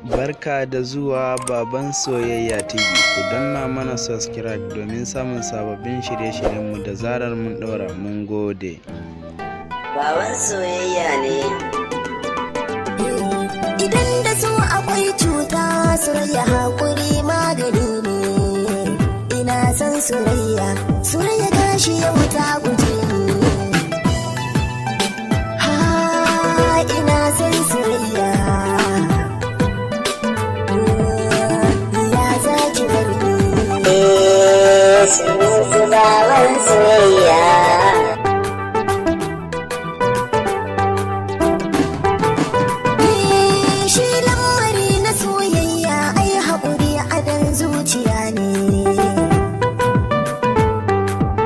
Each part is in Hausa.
Barka da zuwa Baban Soyayya TV. Ku danna mana subscribe domin samun sababbin shirye-shiryenmu da zarar mun ɗora. Mun gode. Baban Soyayya ne. Idan da so akwai cuta, soyayya haƙuri magani ne. Ina son soyayya, soyayya gashi yau ta guje ni. Ina son soyayya. Sunansu baban soyayya. Shi lamari na soyayya ai haƙuri a dan zuciya ne.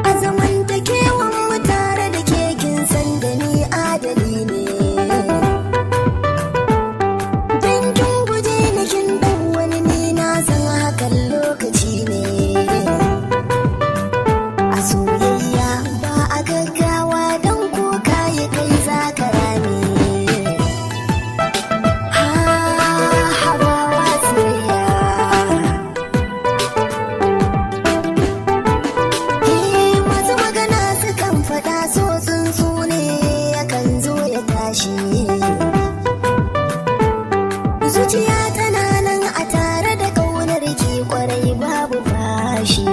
A zamantakewan mu tare da ke kin san da ni adali ne. Dan kin guje ni kin dan wani ni na san hakan lokaci ne. Soyayya ba a gaggawa don ko kayi kai za ka rame. Habawa soyayya. Masu magana sukan faɗa so tsuntsu ne yakan zo ya tashi. Zuciya tana nan a tare da ƙaunar ki kwarai babu fashi.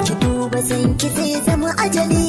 Ki duba san ki zai zama ajali